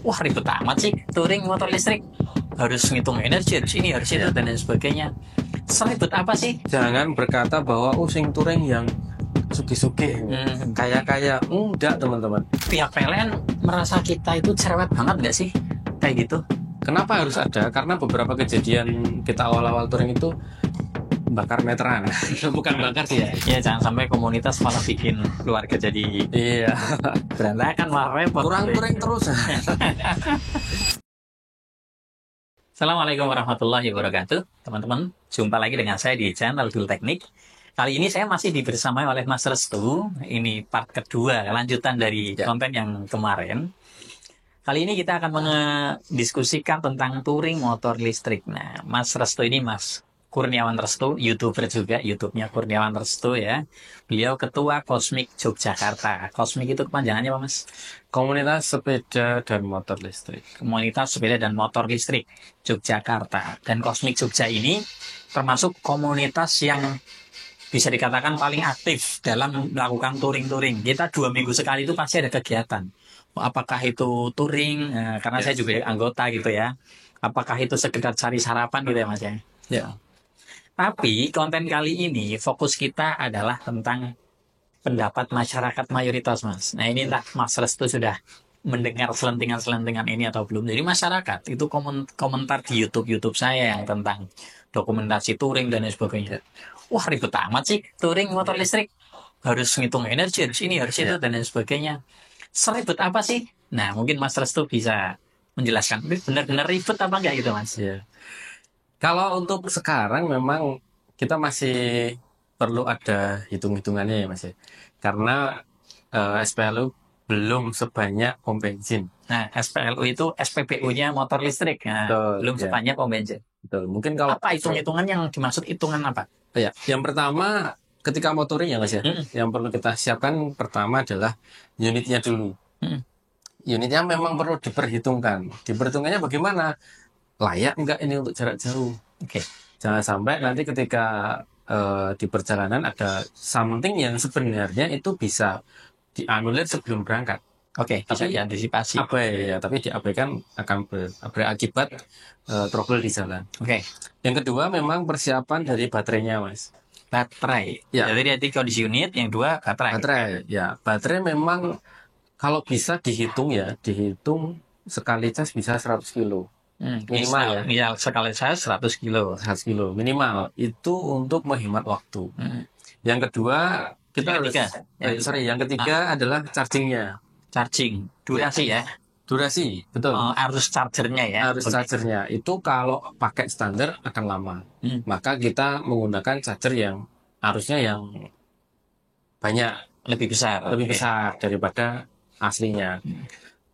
wah ribet amat sih touring motor listrik, harus ngitung energi, harus ini, harus itu, dan lain sebagainya. Seribet apa sih? Jangan berkata bahwa sing touring yang suki-suki, kaya-kaya. Enggak, teman-teman. Pihak PLN merasa kita itu cerewet banget nggak sih? Kayak gitu. Kenapa harus ada? Karena beberapa kejadian kita awal-awal touring itu bakar meteran. Bukan bakar sih ya. Ya jangan sampai komunitas malah bikin keluarga jadi Iya. berantakan, malah repot. Kurang touring terus. Assalamualaikum warahmatullahi wabarakatuh. Teman-teman, jumpa lagi dengan saya di channel Dul Teknik. Kali ini saya masih dibersamai oleh Mas Restu. Ini part kedua, lanjutan dari konten yang kemarin. Kali ini kita akan mendiskusikan tentang touring motor listrik. Nah, Mas Restu ini Mas Kurniawan Restu, YouTuber juga, YouTube-nya Kurniawan Restu ya. Beliau Ketua Kosmik Yogyakarta. Kosmik itu kepanjangannya apa, Mas? Komunitas sepeda dan motor listrik. Komunitas sepeda dan motor listrik Yogyakarta. Dan Kosmik Jogja ini termasuk komunitas yang bisa dikatakan paling aktif dalam melakukan touring-touring. Kita 2 minggu sekali itu pasti ada kegiatan. Apakah itu touring, karena saya juga anggota gitu ya. Apakah itu sekedar cari sarapan gitu ya Mas ya? Ya. Tapi konten kali ini fokus kita adalah tentang pendapat masyarakat mayoritas Mas. Nah ini entah Mas Restu sudah mendengar selentingan-selentingan ini atau belum. Jadi masyarakat itu komentar di YouTube saya yang tentang dokumentasi touring dan lain sebagainya. Wah ribet amat sih touring motor listrik, harus ngitung energi, harus ini, harus itu, dan lain sebagainya. Seribet apa sih? Nah mungkin Mas Restu bisa menjelaskan benar-benar ribet apa enggak gitu Mas? Ya. Kalau untuk sekarang memang kita masih perlu ada hitung-hitungannya ya Mas ya. Karena SPLU belum sebanyak pom bensin. Nah, SPLU itu SPBU-nya motor listrik. Nah, Betul, belum ya. sebanyak pom bensin. Betul. Mungkin kalau Apa hitung-hitungan yang dimaksud hitungan apa? ya, yang pertama ketika mau touring ya Mas ya. Yang perlu kita siapkan pertama adalah unitnya dulu. Unitnya memang perlu diperhitungkan. Diperhitungkannya bagaimana? Layak enggak ini untuk jarak jauh? Oke. Jangan sampai nanti ketika di perjalanan ada something yang sebenarnya itu bisa dianulir sebelum berangkat. Oke, bisa Tapi diantisipasi. abai ya, tapi diabaikan akan berakibat trouble di jalan. Oke. Yang kedua memang persiapan dari baterainya, Mas. Baterai. Ya. Jadi kondisi unit, yang dua baterai. Baterai, ya. Baterai memang kalau bisa dihitung sekali cas bisa 100 kilo. Minimal ya. Sekali saya 100 kilo. 100 kilo minimal itu untuk menghemat waktu. Yang kedua kita yang ketiga adalah chargingnya. Charging, durasi ya. Durasi, betul. Arus chargernya ya. Arus chargernya itu kalau pakai standar akan lama. Maka kita menggunakan charger yang arusnya yang banyak, lebih besar daripada aslinya.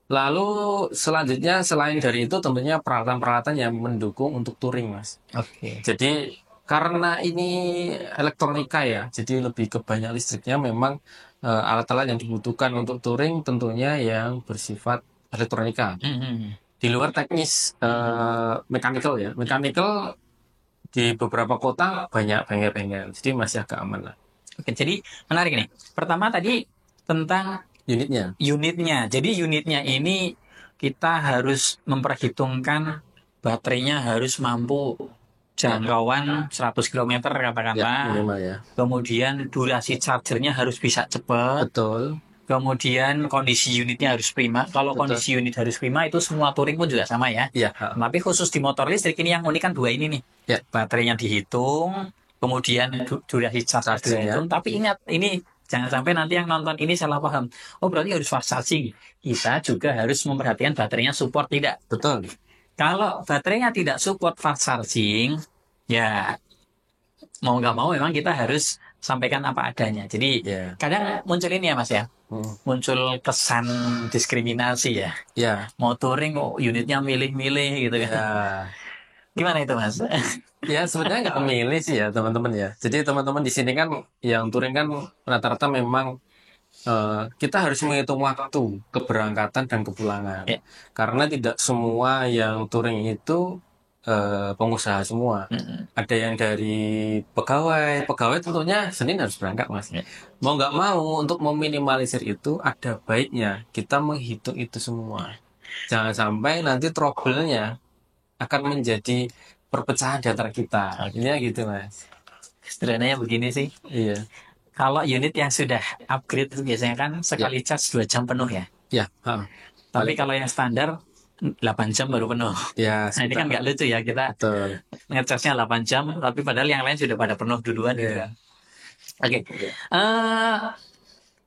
Lalu selanjutnya selain dari itu tentunya peralatan-peralatan yang mendukung untuk touring, Mas. Oke. Jadi karena ini elektronika ya, jadi lebih ke banyak listriknya. Memang alat-alat yang dibutuhkan untuk touring tentunya yang bersifat elektronika. Di luar teknis mechanical ya. Mechanical di beberapa kota banyak bengkel-bengkel, jadi masih agak aman lah. Oke, jadi menarik nih. Pertama tadi tentang unitnya. Jadi unitnya ini kita harus memperhitungkan baterainya harus mampu jangkauan 100 km katakanlah. Ya, minimal ya. Kemudian durasi chargernya harus bisa cepat. Betul. Kemudian kondisi unitnya harus prima. Kalau kondisi unit harus prima itu semua touring pun juga sama ya. Iya. Tapi khusus di motor listrik ini yang unik kan dua ini nih. Ya. Baterainya dihitung, kemudian durasi chargernya dihitung. Tapi ingat ini jangan sampai nanti yang nonton ini salah paham. Oh berarti harus fast charging. Kita juga harus memperhatikan baterainya support tidak. Betul. Kalau baterainya tidak support fast charging, ya mau nggak mau memang kita harus sampaikan apa adanya. Jadi kadang muncul ini ya Mas ya. Muncul kesan diskriminasi ya. Mau touring unitnya milih-milih gitu kan. Gimana itu Mas? Ya sebenarnya nggak milih sih ya teman-teman ya. Jadi teman-teman di sini kan yang touring kan rata-rata memang kita harus menghitung waktu keberangkatan dan kepulangan. Karena tidak semua yang touring itu pengusaha semua. Ada yang dari pegawai tentunya Senin harus berangkat Mas. Mau nggak mau untuk meminimalisir itu ada baiknya kita menghitung itu semua. Jangan sampai nanti trouble-nya akan menjadi perpecahan di antara kita. Oke. Ini gitu, Mas. Sederhananya begini sih. Iya. Kalau unit yang sudah upgrade itu biasanya kan Ya, sekali cas 2 jam penuh ya. ya, Tapi paling kalau yang standar 8 jam baru penuh. ya Nah ini kan nggak sekitar lucu ya, kita betul. ngecasnya 8 jam, tapi padahal yang lain sudah pada penuh duluan gitu Iya. kan. Oke. Eh,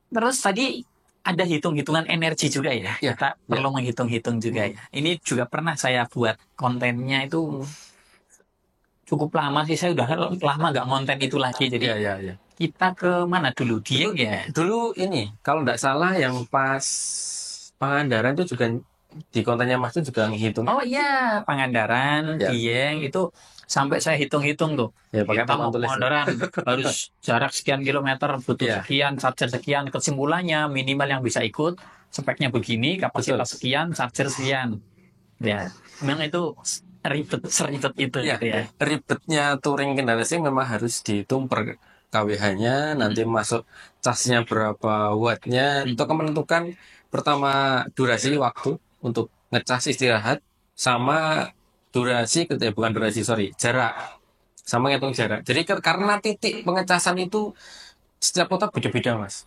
terus tadi ada hitung-hitungan energi juga ya. Ya, Kita ya. perlu menghitung-hitung juga ya. Ini juga pernah saya buat kontennya itu cukup lama sih. Saya udah lama nggak konten itu lagi. Jadi Iya, iya, iya. kita ke mana dulu? Dieng ya. Dulu ini, kalau nggak salah yang pas Pangandaran itu juga di kontennya Mas itu juga ngitung. Oh iya, Pangandaran, Ya, Dieng itu sampai saya hitung-hitung tuh. ya pakai Kita papan mau tulis. Pangandaran harus jarak sekian kilometer, butuh Iya, sekian, charger sekian. Kesimpulannya minimal yang bisa ikut speknya begini, betul. kapasitas sekian, charger sekian. Ya, memang itu ribet, seribet itu Ya, gitu ya. ribetnya touring kendaraan listrik memang harus dihitung per kWh-nya, nanti masuk casnya berapa wattnya, untuk menentukan pertama durasi waktu untuk ngecas istirahat, sama durasi, bukan durasi, sorry, jarak, sama ngitung jarak. Jadi karena titik pengecasan itu setiap kota beda-beda, Mas.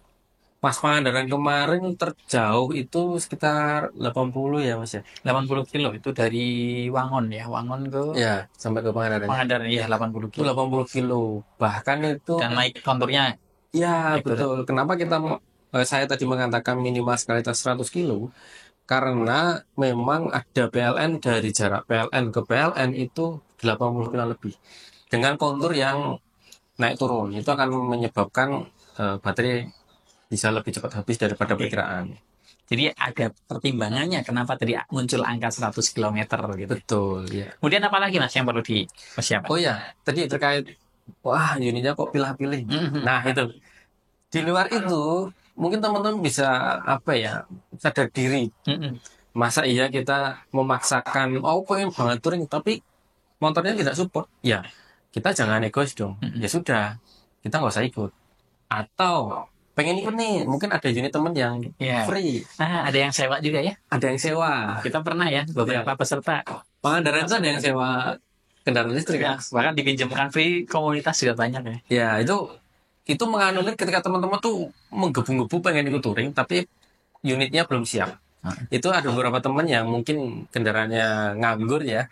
Pas Pangandaran kemarin terjauh itu sekitar 80 ya, Mas ya. 80 kilo itu dari Wangon ya, Wangon ke Ya, sampai ke Pangandaran. Pangandaran ya 80 Itu kilo. 80 kilo. Bahkan itu, Dan naik konturnya ya naik turun. betul. Kenapa saya tadi mengatakan minimal sekalitas 100 kilo? Karena memang ada PLN, dari jarak PLN ke PLN itu 80 kilo lebih. Dengan kontur yang naik turun, itu akan menyebabkan baterai bisa lebih cepat habis daripada Oke. perkiraan. Jadi ada pertimbangannya kenapa tadi muncul angka 100 km gitu. Betul, ya. Kemudian apa lagi Mas yang perlu dipersiapkan? Oh ya, tadi terkait, wah unitnya kok pilih-pilih. Mhm. Nah itu, di luar itu, mungkin teman-teman bisa apa ya, sadar diri. Mhm. Masa iya kita memaksakan, oh pengen banget touring, tapi motornya tidak support. Ya, kita jangan egois dong. Mhm. Ya sudah, kita nggak usah ikut. Atau pengen ikut nih, mungkin ada unit teman yang Ya. free, Nah, ada yang sewa juga ya. ada yang sewa. Kita pernah ya beberapa peserta. Pangandaran itu ada yang sewa kendaraan listrik Ya, ya. bahkan dipinjamkan free, komunitas juga banyak ya. Ya, itu menganulir ketika teman-teman tuh menggebu-gebu pengen ikut touring, tapi unitnya belum siap. Itu ada beberapa teman yang mungkin kendaraannya nganggur ya,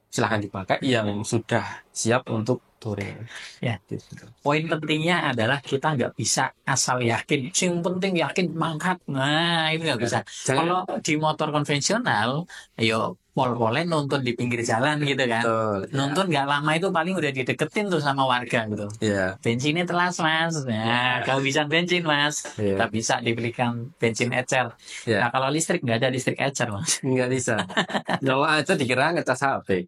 silahkan dipakai yang sudah siap untuk touring. Ya. Gitu. Poin pentingnya adalah kita nggak bisa asal yakin. Yang penting yakin mangkat. Nah, itu nggak bisa. Jangan, Kalau di motor konvensional, ayo pol-polen nonton di pinggir jalan gitu kan. betul. Nonton nggak lama itu paling udah dideketin tuh sama warga gitu. Ya, Bensinnya telas mas, nah kehabisan bensin mas, Iya. kita bisa dibelikan bensin ecer. ya, Nah kalau listrik nggak ada listrik ecer mas. nggak bisa. Nyala aja dikira ngecas HP.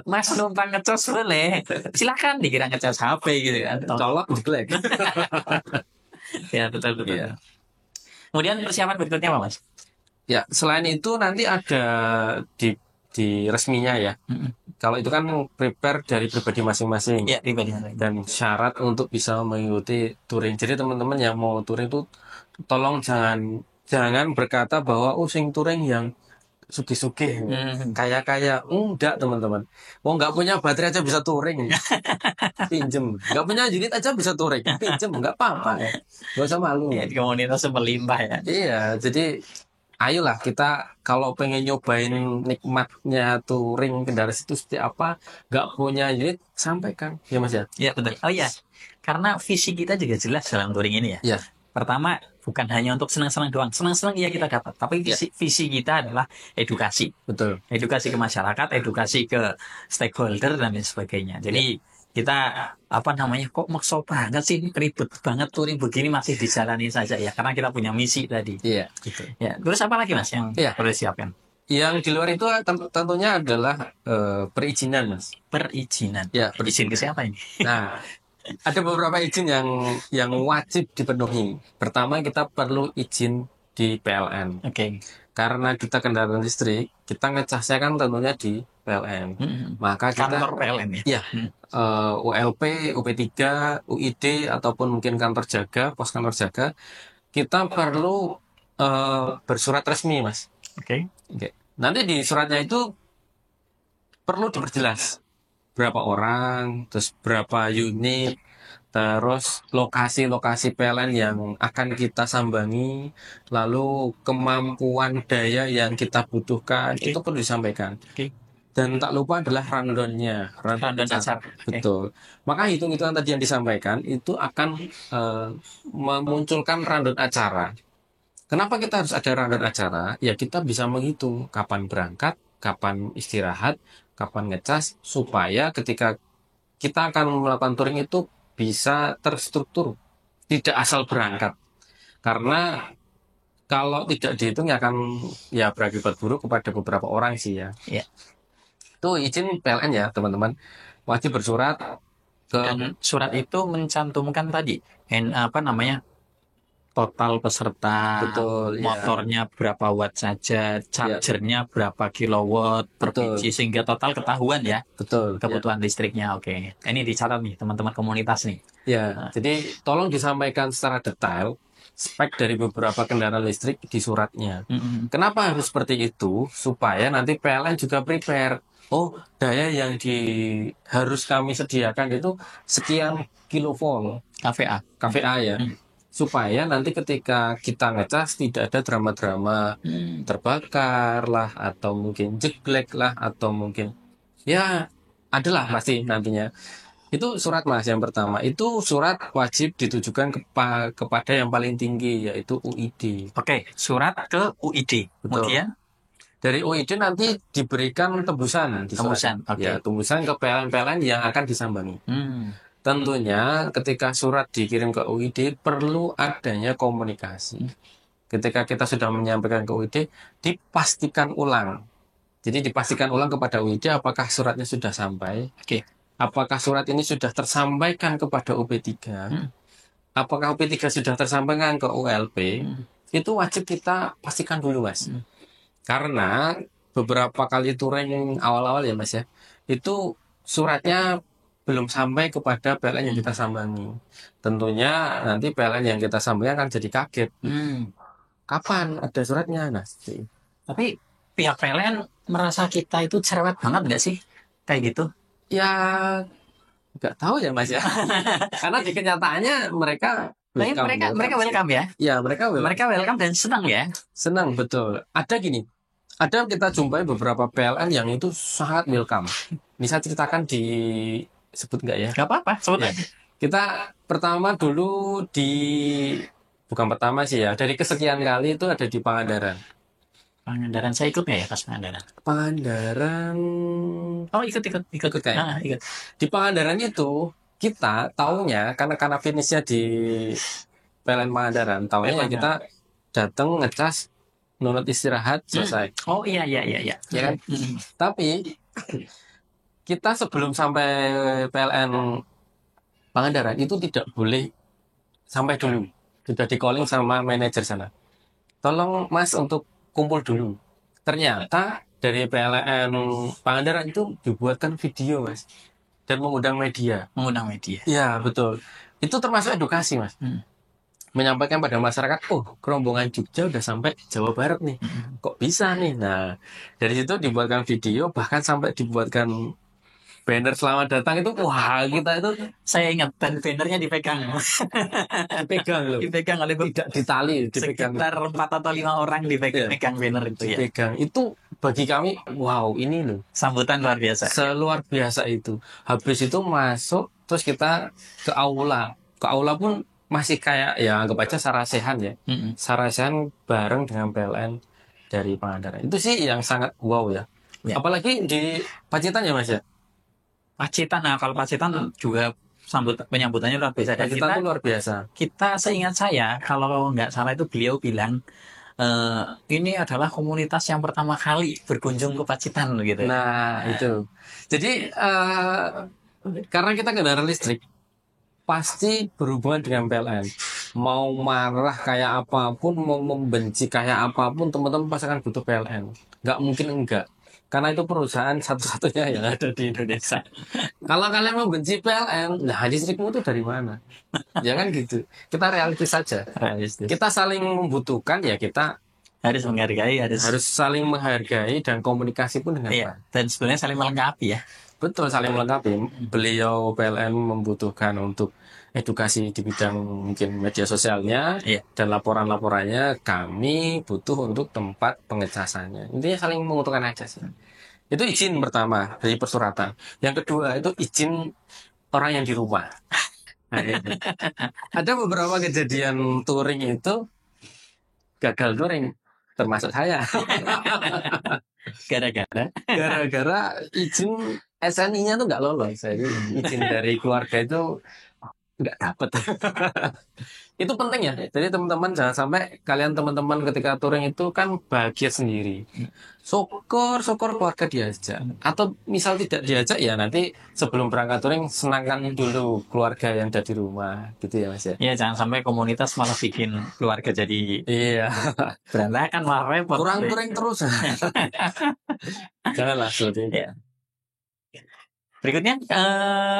Mas numpang ngecas boleh, silakan dikira ngecas HP gitu kan. Colok jelek. Ya betul betul. Iya. Kemudian persiapan berikutnya apa mas? Ya, selain itu nanti ada di resminya ya. Mm-mm. Kalau itu kan prepare dari pribadi masing-masing. Ya pribadi. Dan syarat untuk bisa mengikuti touring. Jadi teman-teman yang mau touring itu tolong jangan berkata bahwa sing touring yang sugih-sugih, Hmm. kaya-kaya. Enggak, teman-teman. Mau nggak punya baterai aja bisa touring. Pinjem. Nggak punya unit aja bisa touring. Pinjem, nggak apa-apa ya. Nggak usah malu. Ya, komunitas melimpah ya. Iya, jadi ayolah kita kalau pengen nyobain nikmatnya touring kendaraan itu seperti apa, nggak punya unit, sampaikan. Ya Mas ya? Ya betul. Oh ya, karena visi kita juga jelas dalam touring ini ya. Iya. Pertama, bukan hanya untuk senang-senang doang. Senang-senang ya kita dapat. Tapi visi kita adalah edukasi. Betul. Edukasi ke masyarakat, edukasi ke stakeholder, dan lain sebagainya. Jadi kita, apa namanya, kok maksa banget sih, ribet banget touring begini masih dijalani saja ya. Karena kita punya misi tadi. Iya, gitu. Ya, terus apa lagi mas yang Iya. perlu disiapkan? Yang di luar itu tentunya adalah perizinan, Mas. Perizinan. Ya, Izin ke siapa ini? Nah, ada beberapa izin yang wajib dipenuhi. Pertama, kita perlu izin di PLN. Oke. Karena kita kendaraan listrik, kita ngecasnya kan tentunya di PLN. Maka kita Kantor PLN ya? ya ULP, UP3, UID ataupun mungkin kantor jaga, pos kantor jaga, kita perlu bersurat resmi, Mas. Oke. Oke. Nanti di suratnya itu perlu diperjelas berapa orang, terus berapa unit, terus lokasi-lokasi PLN yang akan kita sambangi, lalu kemampuan daya yang kita butuhkan, Oke. itu perlu disampaikan. Oke. Dan tak lupa adalah rundown-nya, Rundown acara. Oke. Betul. Maka hitung-hitungan tadi yang disampaikan itu akan memunculkan rundown acara. Kenapa kita harus ada rundown acara? Ya kita bisa menghitung kapan berangkat, kapan istirahat, kapan ngecas, supaya ketika kita akan melakukan touring itu bisa terstruktur, tidak asal berangkat. Karena kalau tidak dihitung ya akan ya berakibat buruk kepada beberapa orang sih ya. Ya. Itu izin PLN ya teman-teman, wajib bersurat ke Dan surat itu mencantumkan tadi apa namanya, total peserta, betul ya, motornya berapa watt saja, chargernya berapa kilowatt per betul biji, sehingga total ketahuan ya betul ya. kebutuhan listriknya. Oke, ini dicatat nih teman-teman komunitas nih. Ya, jadi tolong disampaikan secara detail spek dari beberapa kendaraan listrik di suratnya. Kenapa harus seperti itu? Supaya nanti PLN juga prepare. Oh, daya yang harus kami sediakan itu sekian kilovolt KVA. KVA ya. Supaya nanti ketika kita ngecas tidak ada drama-drama terbakar lah, atau mungkin jeglek lah, atau mungkin ya adalah pasti nantinya. Itu surat Mas yang pertama. Itu surat wajib ditujukan kepada yang paling tinggi, yaitu UID. Oke, surat ke UID. Betul. Kemudian Dari UID nanti diberikan tembusan di surat. tembusan. Oke. Ya, tembusan ke PLN-PLN yang akan disambangi. Tentunya ketika surat dikirim ke UID perlu adanya komunikasi. Ketika kita sudah menyampaikan ke UID, dipastikan ulang. Jadi dipastikan ulang kepada UID apakah suratnya sudah sampai. Oke. Apakah surat ini sudah tersampaikan kepada UP3? Apakah UP3 sudah tersampaikan ke ULP? Itu wajib kita pastikan dulu, Mas. Karena beberapa kali touring awal-awal ya, Mas ya, itu suratnya belum sampai kepada PLN yang kita sambangi. Tentunya nanti PLN yang kita sambangi akan jadi kaget. Kapan ada suratnya? Nah, tapi pihak PLN merasa kita itu cerewet banget nggak sih? Kayak gitu? Ya, nggak tahu ya Mas ya. Karena di kenyataannya mereka mereka welcome ya? Ya, mereka welcome dan senang ya? Senang, betul. Ada gini, ada kita jumpai beberapa PLN yang itu sangat welcome. Ini saya ceritakan sebut nggak ya? Nggak apa-apa, sebut Ya. aja. Kita pertama dulu bukan pertama sih ya, dari kesekian kali itu ada di Pangandaran. Pangandaran, saya ikut nggak ya pas Pangandaran? Pangandaran. Oh, ikut kayak. Ikut. Di Pangandaran itu kita taunya karena finishnya di PLN Pangandaran, taunya kita datang ngecas, nunut istirahat, selesai. Oh iya. Ya kan? Tapi kita sebelum sampai PLN Pangandaran itu tidak boleh sampai dulu. Sudah di calling sama manajer sana. Tolong Mas untuk kumpul dulu. Ternyata dari PLN Pangandaran itu dibuatkan video, Mas, dan mengundang media. Ya, betul. Itu termasuk edukasi, Mas. Menyampaikan pada masyarakat, oh, rombongan Jogja udah sampai Jawa Barat nih. Kok bisa nih? Nah, dari situ dibuatkan video, bahkan sampai dibuatkan banner selamat datang itu. Wah, kita itu, saya ingat bannernya dipegang. Dipegang oleh tidak ditali, dipegang sekitar 4 atau 5 orang dipegang banner itu ya. Dipegang. Itu bagi kami, wow, ini loh, sambutan luar biasa. Seluar biasa itu. Habis itu masuk, terus kita ke aula. Ke aula pun masih kayak ya anggap aja sarasehan ya. Sarasehan bareng dengan PLN dari Pangandaran. Itu sih yang sangat wow ya. Apalagi di Pacitan ya Mas ya. Pacitan, nah kalau Pacitan juga penyambutannya luar biasa. Pacitan itu luar biasa. Kita seingat saya, kalau nggak salah itu beliau bilang ini adalah komunitas yang pertama kali berkunjung ke Pacitan gitu. Nah itu. Jadi karena kita kendaraan listrik, pasti berhubungan dengan PLN. Mau marah kayak apapun, mau membenci kayak apapun, teman-teman pasti akan butuh PLN. Nggak mungkin enggak. Karena itu perusahaan satu-satunya yang ada di Indonesia. Kalau kalian membenci PLN, nah listrikmu itu dari mana? Ya kan gitu. Kita realistis saja. Kita saling membutuhkan ya, kita Harus menghargai, harus Harus saling menghargai dan komunikasi pun dengan iya. baik. Dan sebenarnya saling melengkapi ya. Betul, saling melengkapi. Beliau PLN membutuhkan untuk edukasi di bidang mungkin media sosialnya Iya. dan laporan-laporannya, kami butuh untuk tempat pengecasannya. Intinya saling menguntungkan aja sih. Itu izin pertama dari persuratan. Yang kedua itu izin orang yang di rumah. Nah, itu. Ada beberapa kejadian touring itu gagal touring, termasuk saya. Gara-gara Gara-gara izin SNI-nya tuh nggak lolos. Jadi izin dari keluarga itu nggak dapet. Itu penting ya. Jadi teman-teman jangan sampai kalian teman-teman ketika touring itu kan bahagia sendiri. Syukur keluarga diajak. Atau misal tidak diajak ya nanti sebelum berangkat touring senangkan dulu keluarga yang ada di rumah. Gitu ya Mas ya. ya jangan sampai komunitas malah bikin keluarga jadi Iya. berantakan, malah repot. Kurang touring terus. Janganlah seperti itu. Ya. Berikutnya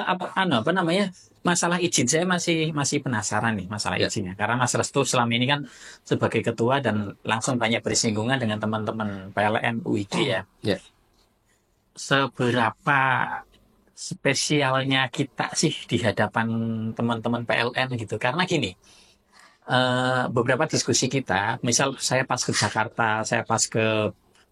apa namanya, masalah izin. Saya masih penasaran nih masalah Ya. izinnya, karena Mas Restu selama ini kan sebagai ketua dan langsung banyak bersinggungan dengan teman-teman PLN UID ya. Ya. Seberapa spesialnya kita sih di hadapan teman-teman PLN gitu? Karena gini, beberapa diskusi kita, misal saya pas ke Jakarta, saya pas ke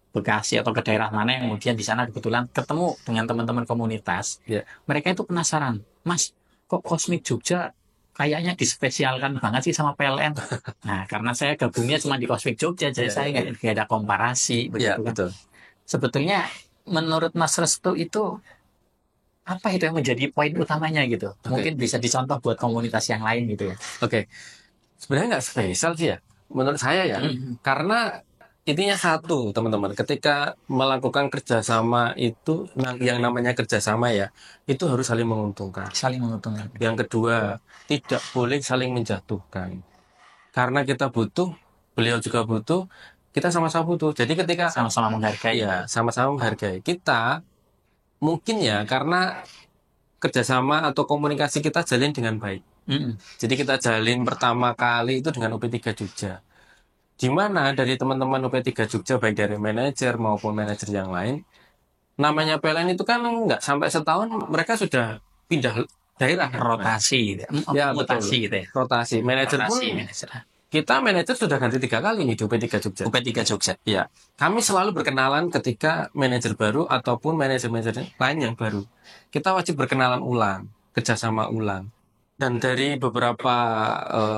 Bekasi atau ke daerah mana yang kemudian di sana kebetulan ketemu dengan teman-teman komunitas, Ya. mereka itu penasaran, Mas, kok Kosmik Jogja kayaknya dispesialkan banget sih sama PLN. Nah, karena saya gabungnya cuma di Kosmik Jogja, jadi Ya, saya nggak ada komparasi Iya, begitu kan. betul. Sebetulnya menurut Mas Restu itu apa itu yang menjadi poin utamanya gitu? Oke. Mungkin bisa dicontoh buat komunitas yang lain gitu ya. Oke. Sebenarnya nggak spesial sih ya. Menurut saya ya. Karena intinya satu, teman-teman. Ketika melakukan kerjasama itu, yang namanya kerjasama ya, itu harus saling menguntungkan. Saling menguntungkan. Yang kedua, tidak boleh saling menjatuhkan. Karena kita butuh, beliau juga butuh, kita sama-sama butuh. Jadi ketika Sama-sama menghargai. ya sama-sama menghargai. Kita mungkin ya karena kerjasama atau komunikasi kita jalin dengan baik. Jadi kita jalin pertama kali itu dengan UP3 Jogja. Di mana dari teman-teman UP3 Jogja, baik dari manajer maupun manajer yang lain, namanya PLN itu kan nggak sampai setahun mereka sudah pindah daerah. Rotasi gitu. Ya, Mutasi betul. gitu ya. Rotasi. Manajer pun, Rotasi manajer. kita manajer sudah ganti 3 kali nih di UP3 Jogja. UP3 Jogja. Ya, kami selalu berkenalan ketika manajer baru ataupun manajer-manajer lain yang baru. Kita wajib berkenalan ulang, kerjasama ulang. Dan dari beberapa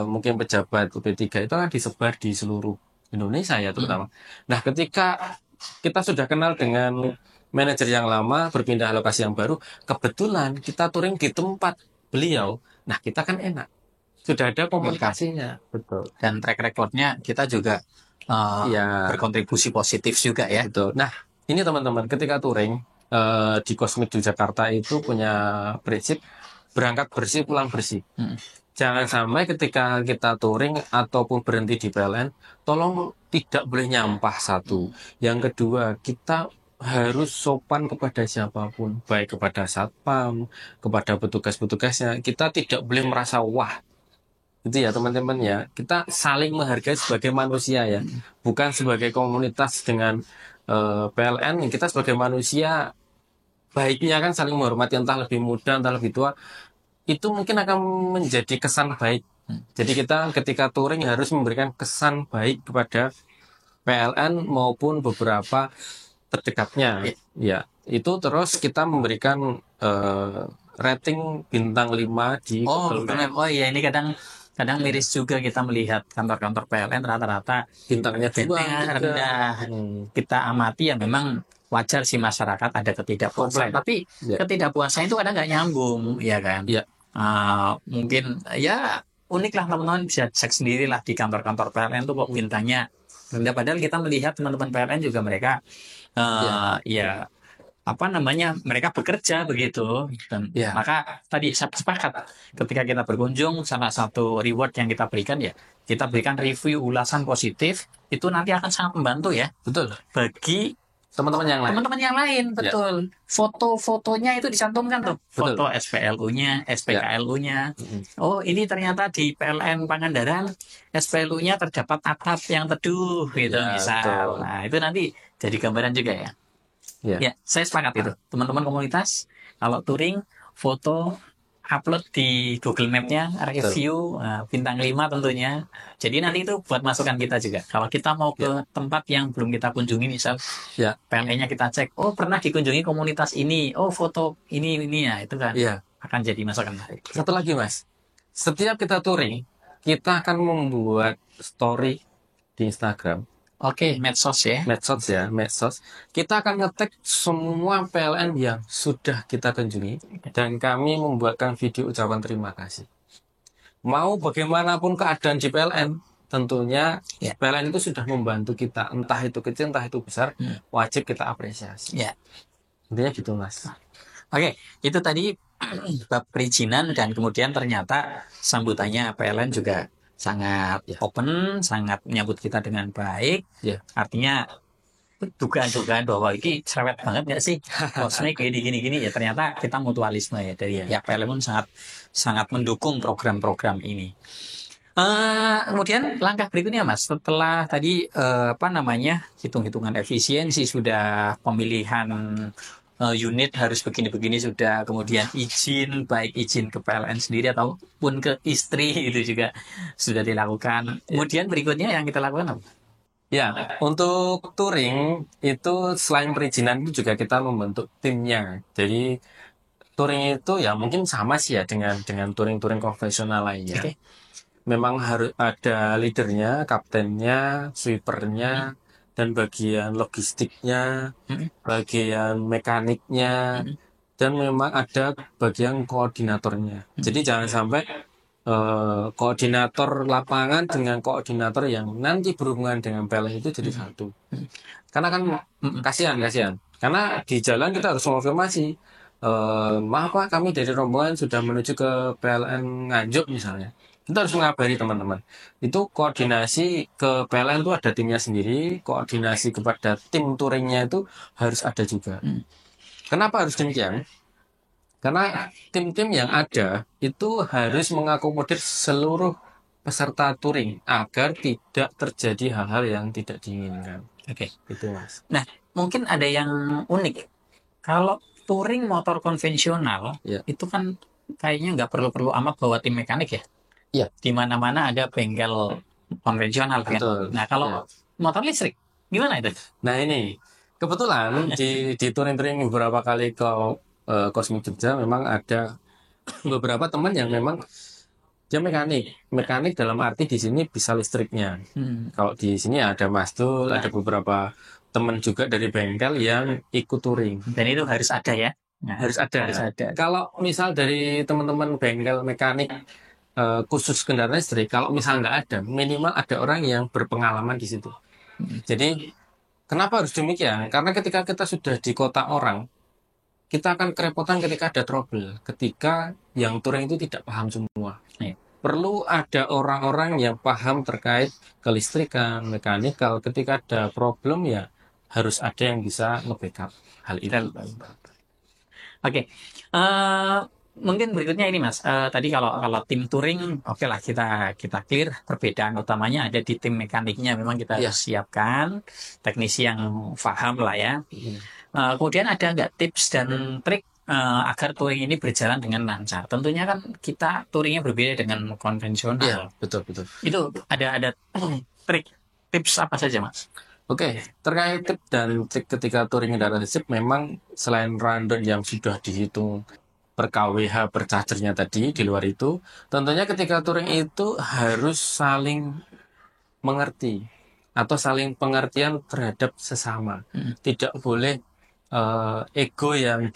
mungkin pejabat UP3 itu kan disebar di seluruh Indonesia ya terutama. Nah, ketika kita sudah kenal dengan manajer yang lama, berpindah lokasi yang baru, kebetulan kita touring di tempat beliau, nah kita kan enak. Sudah ada komunikasinya. Betul. Dan track recordnya kita juga Ya, berkontribusi positif juga ya. betul. Nah, ini teman-teman, ketika touring di Cosmic di Jakarta itu punya prinsip berangkat bersih, pulang bersih. Jangan sampai ketika kita touring ataupun berhenti di PLN, tolong tidak boleh nyampah satu. Yang kedua, kita harus sopan kepada siapapun, baik kepada satpam, kepada petugas-petugasnya. Kita tidak boleh merasa wah. Itu ya teman-teman ya. Kita saling menghargai sebagai manusia ya, bukan sebagai komunitas dengan PLN. Kita sebagai manusia baiknya kan saling menghormati, entah lebih muda, entah lebih tua. Itu mungkin akan menjadi kesan baik. Jadi kita ketika touring harus memberikan kesan baik kepada PLN maupun beberapa terdekatnya. Ya, itu terus kita memberikan rating bintang 5 di Google Map. Oh iya, ini kadang miris juga kita melihat kantor-kantor PLN rata-rata Bintangnya ratingnya rendah. Kita amati ya, memang wajar sih masyarakat ada ketidakpuasan, tapi Ya. ketidakpuasan itu kadang nggak nyambung, ya kan? Ya. Mungkin ya unik lah, teman-teman bisa cek sendiri lah di kantor-kantor PLN tuh kok bintangnya rendah, padahal kita melihat teman-teman PLN juga mereka ya apa namanya, mereka bekerja begitu. Dan Ya. maka tadi saya sepakat, ketika kita berkunjung, salah satu reward yang kita berikan ya, kita berikan review ulasan positif, itu nanti akan sangat membantu ya Betul. bagi teman-teman yang lain. teman-teman yang lain, Ya, betul. Foto-fotonya itu dicantumkan tuh. betul. Foto SPLU-nya, Ya. SPKLU-nya. Mm-mm. Oh, ini ternyata di PLN Pangandaran SPLU-nya terdapat atap yang teduh gitu Ya, misal. betul. Nah, itu nanti jadi gambaran juga ya. Ya, Ya, saya sepakat itu. Teman-teman komunitas, kalau touring, foto, upload di Google Map-nya, betul. review, bintang 5 tentunya. Jadi nanti itu buat masukan kita juga. Kalau kita mau Ya, ke tempat yang belum kita kunjungi, misal ya, PLN-nya kita cek, oh pernah dikunjungi komunitas ini, oh foto ini ya, itu kan ya. akan jadi masukan. Satu lagi, Mas. Setiap kita touring, kita akan membuat story di Instagram, Oke, medsos ya. medsos. Kita akan ngetek semua PLN yang sudah kita kunjungi, dan kami membuatkan video ucapan terima kasih. Mau bagaimanapun keadaan di PLN, tentunya Ya. PLN itu sudah membantu kita, entah itu kecil, entah itu besar, wajib kita apresiasi. Ya. Intinya gitu, Mas. Oke, itu tadi bab perizinan dan kemudian ternyata sambutannya PLN juga sangat Ya. open, sangat menyambut kita dengan baik. Ya. Artinya dugaan-dugaan bahwa ini cerewet banget nggak sih kosmik gini ya ternyata kita mutualisme ya dari Ya. pihak PLN pun sangat mendukung program-program ini. Kemudian langkah berikutnya Mas, setelah tadi hitung-hitungan efisiensi sudah, pemilihan unit harus begini-begini sudah, kemudian izin, baik izin ke PLN sendiri ataupun ke istri itu juga sudah dilakukan. Kemudian berikutnya yang kita lakukan apa? Ya, untuk touring itu selain perizinan itu juga kita membentuk timnya. Jadi touring itu ya mungkin sama sih ya dengan touring-touring konvensional lainnya. Oke. Memang harus ada leadernya, kaptennya, sweepernya, dan bagian logistiknya, bagian mekaniknya, dan memang ada bagian koordinatornya. Jadi jangan sampai koordinator lapangan dengan koordinator yang nanti berhubungan dengan PLN itu jadi satu. Karena kan kasihan. Karena di jalan kita harus konfirmasi. Maaf Pak, kami dari rombongan sudah menuju ke PLN Nganjuk misalnya. Kita harus mengabari teman-teman. Itu koordinasi ke PLN itu ada timnya sendiri, koordinasi kepada tim touringnya itu harus ada juga. Kenapa harus demikian? Karena tim-tim yang ada itu harus mengakomodir seluruh peserta touring agar tidak terjadi hal-hal yang tidak diinginkan. Oke. Itu Mas. Nah, mungkin ada yang unik. Kalau touring motor konvensional Ya. itu kan kayaknya nggak perlu amat bawa tim mekanik ya. Iya. Di mana-mana ada bengkel konvensional kan. Betul. Nah, kalau motor listrik gimana itu? Nah ini kebetulan di touring-touring beberapa kali ke Cosmic Jogja memang ada beberapa teman yang memang dia mekanik dalam arti di sini bisa listriknya. Kalau di sini ada Mas Dul, ada beberapa teman juga dari bengkel yang ikut touring. Dan itu harus ada ya. Nah, Harus ada. Kalau misal dari teman-teman bengkel mekanik khusus kendaraan listrik, kalau misal nggak ada, minimal ada orang yang berpengalaman di situ. Jadi kenapa harus demikian? Karena ketika kita sudah di kota orang, kita akan kerepotan ketika ada trouble, ketika yang touring itu tidak paham semua. Perlu ada orang-orang yang paham terkait kelistrikan, mekanikal. Ketika ada problem ya harus ada yang bisa nge-backup hal itu. Oke. Mungkin berikutnya ini Mas. Tadi kalau tim touring, oke lah kita clear perbedaan utamanya ada di tim mekaniknya. Memang kita harus siapkan teknisi yang paham lah ya. Kemudian ada nggak tips dan trik agar touring ini berjalan dengan lancar? Tentunya kan kita touringnya berbeda dengan konvensional. Iya, betul. Itu ada trik, tips apa saja Mas? Oke, terkait tips dan trik ketika touring kendaraan listrik, memang selain rundown yang sudah dihitung per kWh per chargernya tadi di luar itu, tentunya ketika touring itu harus saling mengerti atau saling pengertian terhadap sesama. Tidak boleh ego yang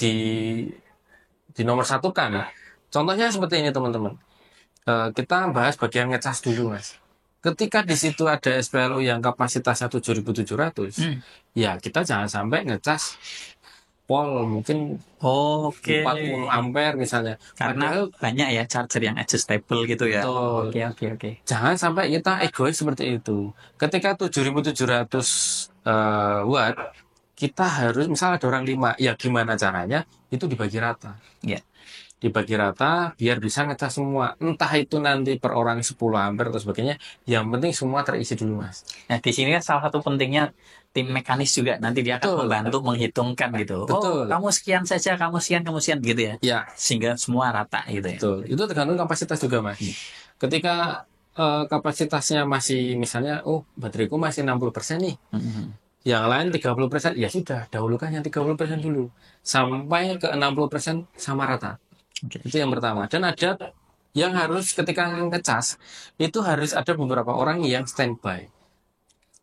nomor satukan. Contohnya seperti ini teman-teman. Kita bahas bagian ngecas dulu Mas. Ketika di situ ada SPLU yang kapasitasnya 7.700, ya kita jangan sampai ngecas pol mungkin 40 ampere misalnya. Karena banyak ya charger yang adjustable gitu ya. Betul. Oke. Jangan sampai kita egois seperti itu. Ketika 7.700 watt kita harus misal ada orang 5, ya gimana caranya itu dibagi rata. Ya. Dibagi rata biar bisa ngecas semua. Entah itu nanti per orang 10 ampere atau sebagainya, yang penting semua terisi dulu, Mas. Nah, di sini kan salah satu pentingnya tim mekanis juga. Nanti dia akan Betul. membantu menghitungkan gitu. Betul. Kamu sekian saja, kamu sekian gitu ya. Ya, Sehingga semua rata gitu ya. betul. Itu tergantung kapasitas juga, Mas. Ketika kapasitasnya masih misalnya, bateraiku masih 60% nih. Yang lain 30%, ya sudah, dahulukan yang 30% dulu. Sampai ke 60% sama rata. Itu yang pertama. Dan ada yang harus ketika ngecas, itu harus ada beberapa orang yang standby.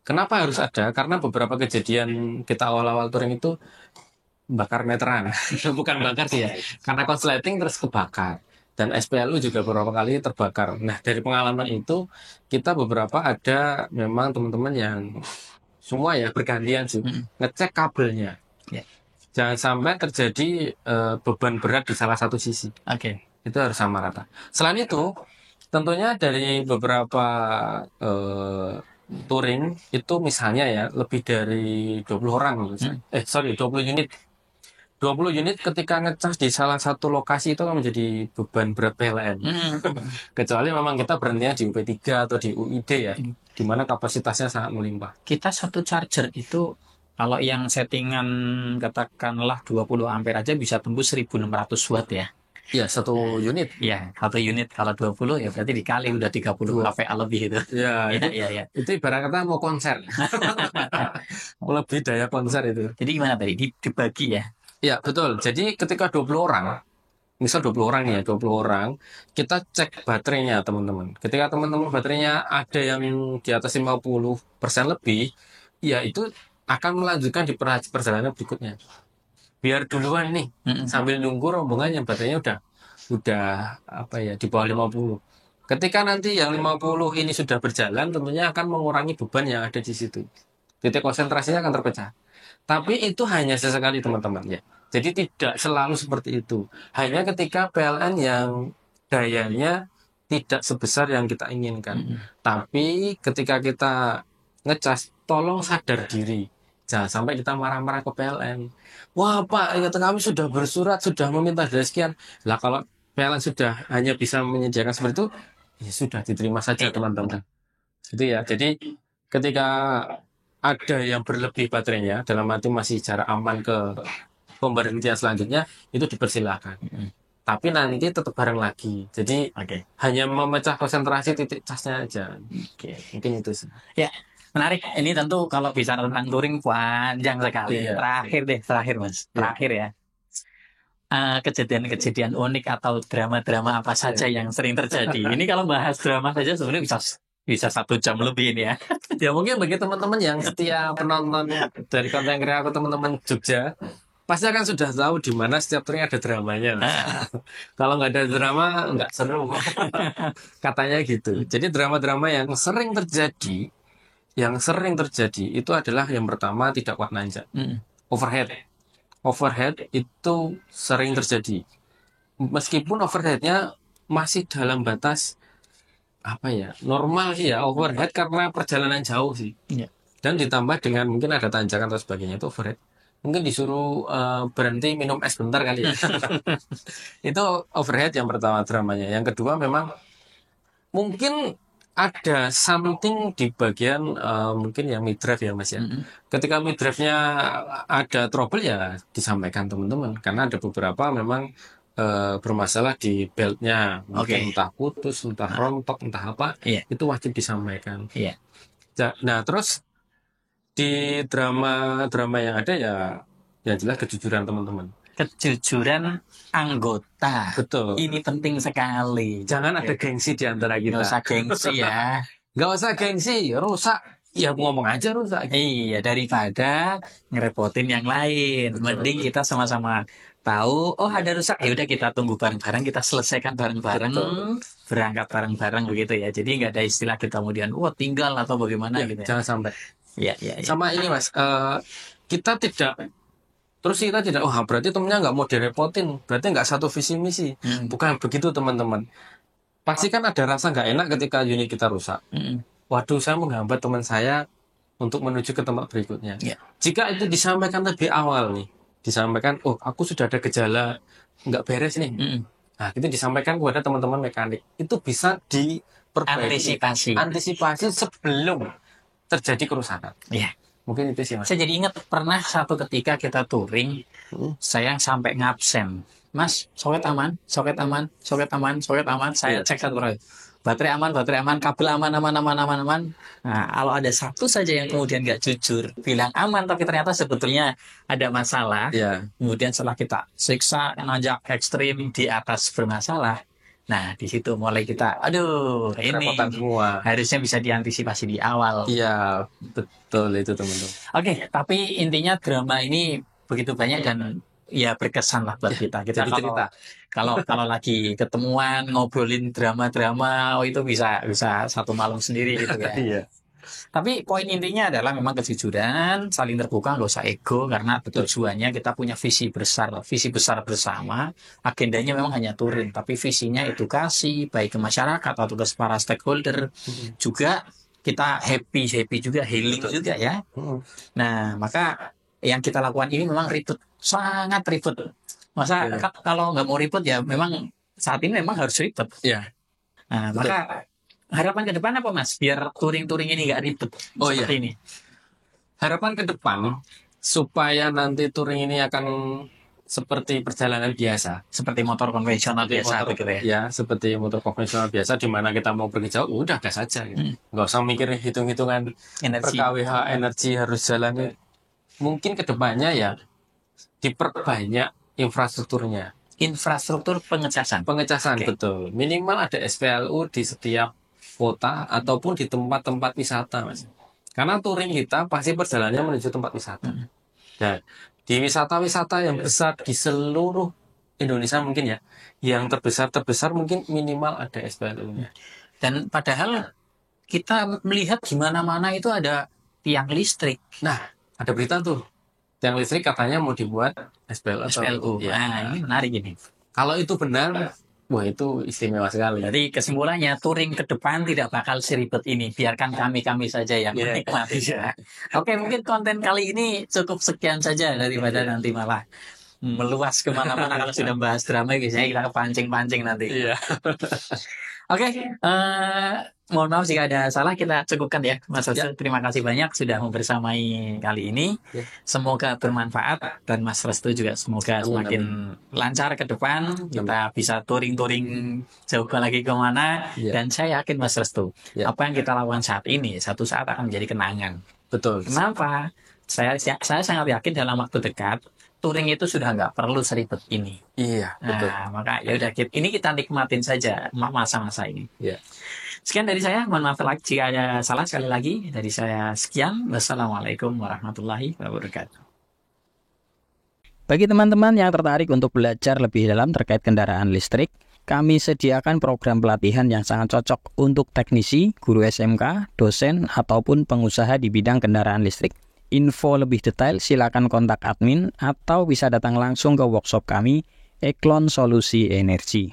Kenapa harus ada? Karena beberapa kejadian kita awal-awal touring itu bakar meteran. Bukan bakar sih ya. Karena konsleting terus kebakar. Dan SPLU juga beberapa kali terbakar. Nah, dari pengalaman itu, kita beberapa ada memang teman-teman yang semua ya bergantian sih ngecek kabelnya. Ya. Jangan sampai terjadi beban berat di salah satu sisi. Oke. Itu harus sama rata. Selain itu, tentunya dari beberapa touring itu misalnya ya lebih dari 20 orang. 20 unit. 20 unit ketika ngecas di salah satu lokasi itu kan menjadi beban berat PLN. Kecuali memang kita berhentinya di UP3 atau di UID ya, di mana kapasitasnya sangat melimpah. Kita satu charger itu kalau yang settingan katakanlah 20 ampere aja bisa tembus 1600 watt ya. Iya, satu unit. Ya, satu unit kalau 20 ya berarti dikali udah 30 kVA lebih itu. Ya, Ya. itu ibarat kata mau konser. Lebih daya konser itu. Jadi gimana tadi? Dibagi ya? Ya, betul. Jadi ketika 20 orang, misal 20 orang ya, 20 orang, kita cek baterainya teman-teman. Ketika teman-teman baterainya ada yang di atas 50% lebih, ya itu akan melanjutkan di perjalanan berikutnya. Biar duluan nih, sambil nunggu rombongan yang baterainya udah apa ya, di bawah 50. Ketika nanti yang 50 ini sudah berjalan, tentunya akan mengurangi beban yang ada di situ. Titik konsentrasinya akan terpecah. Tapi itu hanya sesekali teman-teman ya. Jadi tidak selalu seperti itu. Hanya ketika PLN yang dayanya tidak sebesar yang kita inginkan. Tapi ketika kita ngecas, tolong sadar diri. Jangan sampai kita marah-marah ke PLN. Wah Pak, kami sudah bersurat, sudah meminta daya sekian. Lah kalau PLN sudah hanya bisa menyediakan seperti itu, ya sudah diterima saja teman-teman. Itu ya. Jadi ketika ada yang berlebih baterainya, dalam arti masih jarak aman ke pemberhentian selanjutnya, itu dipersilahkan. Tapi nanti tetap bareng lagi. Jadi hanya memecah konsentrasi titik casnya aja. Mungkin itu sih. Ya, menarik. Ini tentu kalau bicara tentang touring panjang sekali. Terakhir Mas. Terakhir ya. Kejadian-kejadian unik atau drama-drama apa saja yang sering terjadi. Ini kalau bahas drama saja sebenarnya bisa 1 jam lebih ini ya. Ya mungkin bagi teman-teman yang setia penonton dari konten kreator teman-teman Jogja, pasti akan sudah tahu di mana setiap touring ada dramanya. Kalau nggak ada drama, nggak seru. Katanya gitu. Jadi drama-drama yang sering terjadi itu adalah yang pertama tidak kuat nanjak. Overhead itu sering terjadi. Meskipun overheadnya masih dalam batas apa ya, normal sih ya, overhead karena perjalanan jauh sih. Dan ditambah dengan mungkin ada tanjakan atau sebagainya, itu overhead. Mungkin disuruh berhenti minum es bentar kali ya. Itu overhead yang pertama dramanya. Yang kedua memang mungkin ada something di bagian mungkin yang mid-drive ya Mas ya. Ketika mid-drive-nya ada trouble ya disampaikan teman-teman. Karena ada beberapa memang bermasalah di beltnya, mungkin entah putus, entah rontok, entah apa, itu wajib disampaikan. Nah terus di drama yang ada ya, yang jelas kejujuran teman-teman. Kejujuran anggota. Betul. Ini penting sekali. Jangan ada gengsi di antara kita. Nggak usah gengsi ya. Nggak usah gengsi, rusak. Ya ngomong aja rusak. Iya, daripada ngerepotin yang lain. Mending kita sama-sama tahu, ada rusak, ya udah kita tunggu bareng-bareng, kita selesaikan bareng-bareng, berangkat bareng-bareng begitu ya. Jadi nggak ada istilah kita kemudian, tinggal atau bagaimana gitu ya. Jangan sampai. Ya. Sama ini Mas, kita tidak berarti temennya nggak mau direpotin, berarti nggak satu visi misi. Bukan begitu teman-teman. Pasti kan ada rasa nggak enak ketika unit kita rusak. Waduh, saya menghambat teman saya untuk menuju ke tempat berikutnya. Ya. Jika itu disampaikan lebih awal nih, disampaikan, oh aku sudah ada gejala nggak beres nih. Nah, itu disampaikan kepada teman-teman mekanik. Itu bisa diperbaiki, antisipasi sebelum terjadi kerusakan. Iya. Mungkin itu sih, Mas. Saya jadi ingat pernah satu ketika kita touring, saya sampai ngabsen. Mas, soket aman, soket aman, soket aman, soket aman. Saya cek satu kali. Baterai aman, kabel aman. Nah, kalau ada satu saja yang kemudian nggak jujur, bilang aman, tapi ternyata sebetulnya ada masalah. Ya. Kemudian setelah kita siksa, nanjak ekstrim di atas bermasalah. Nah, di situ mulai kita, aduh, ini Kerepotan semua. harusnya bisa diantisipasi di awal. Iya, betul itu teman-teman. Oke, tapi intinya drama ini begitu banyak dan ya berkesan lah buat kita. Kita Jadi cerita. kalau lagi ketemuan ngobrolin drama-drama, oh itu bisa satu malam sendiri gitu ya. Iya. Tapi poin intinya adalah memang kejujuran, saling terbuka, nggak usah ego karena tujuannya kita punya visi besar bersama. Agendanya memang hanya touring, tapi visinya edukasi baik ke masyarakat atau ke para stakeholder. Juga kita happy juga, healing juga ya. Nah, maka yang kita lakukan ini memang ribet, sangat ribet. Masa kalau nggak mau ribet ya memang saat ini memang harus ribet. Iya. Nah, maka harapan ke depan apa, Mas? Biar touring-touring ini nggak ribet seperti ini. Harapan ke depan supaya nanti touring ini akan seperti perjalanan biasa, seperti motor konvensional biasa begitu ya. Ya, seperti motor konvensional biasa di mana kita mau pergi jauh udah gas saja gitu. Nggak usah mikir hitung-hitungan Energi. per kWh energi harus jalan. Mungkin ke depannya ya diperbanyak infrastrukturnya. Infrastruktur pengecasan. Pengecasan, betul. Minimal ada SPLU di setiap kota ataupun di tempat-tempat wisata, Mas. Karena touring kita pasti perjalanannya menuju tempat wisata. Dan di wisata-wisata yang besar di seluruh Indonesia mungkin ya, yang terbesar mungkin minimal ada SPLU-nya. Dan padahal kita melihat di mana-mana itu ada tiang listrik. Nah, ada berita tuh. Tiang listrik katanya mau dibuat SPLU. Ya. Nah, ini menarik ini. Kalau itu benar, wah itu istimewa sekali. Jadi kesimpulannya touring ke depan tidak bakal seribet ini. Biarkan kami saja yang menikmati. Oke, mungkin konten kali ini cukup sekian saja daripada nanti malah meluas kemana-mana kalau sudah bahas drama biasanya kita kepancing-pancing nanti. Iya. Oke, mohon maaf jika ada salah, kita cukupkan ya, Mas Restu. Terima kasih banyak sudah membersamai kali ini. Semoga bermanfaat dan Mas Restu juga semoga semakin lancar ke depan. Kita bisa touring-touring jauh lagi kemana. Dan saya yakin Mas Restu, apa yang kita lakukan saat ini satu saat akan menjadi kenangan. Betul. Kenapa? Saya sangat yakin dalam waktu dekat touring itu sudah nggak perlu seribet ini. Iya, betul. Nah, maka ya udah ini kita nikmatin saja masa-masa ini. Iya. Sekian dari saya, mohon maaf jika ada salah. Sekali lagi dari saya sekian. Wassalamualaikum warahmatullahi wabarakatuh. Bagi teman-teman yang tertarik untuk belajar lebih dalam terkait kendaraan listrik, kami sediakan program pelatihan yang sangat cocok untuk teknisi, guru SMK, dosen, ataupun pengusaha di bidang kendaraan listrik. Info lebih detail silakan kontak admin atau bisa datang langsung ke workshop kami, Eklon Solusi Energi.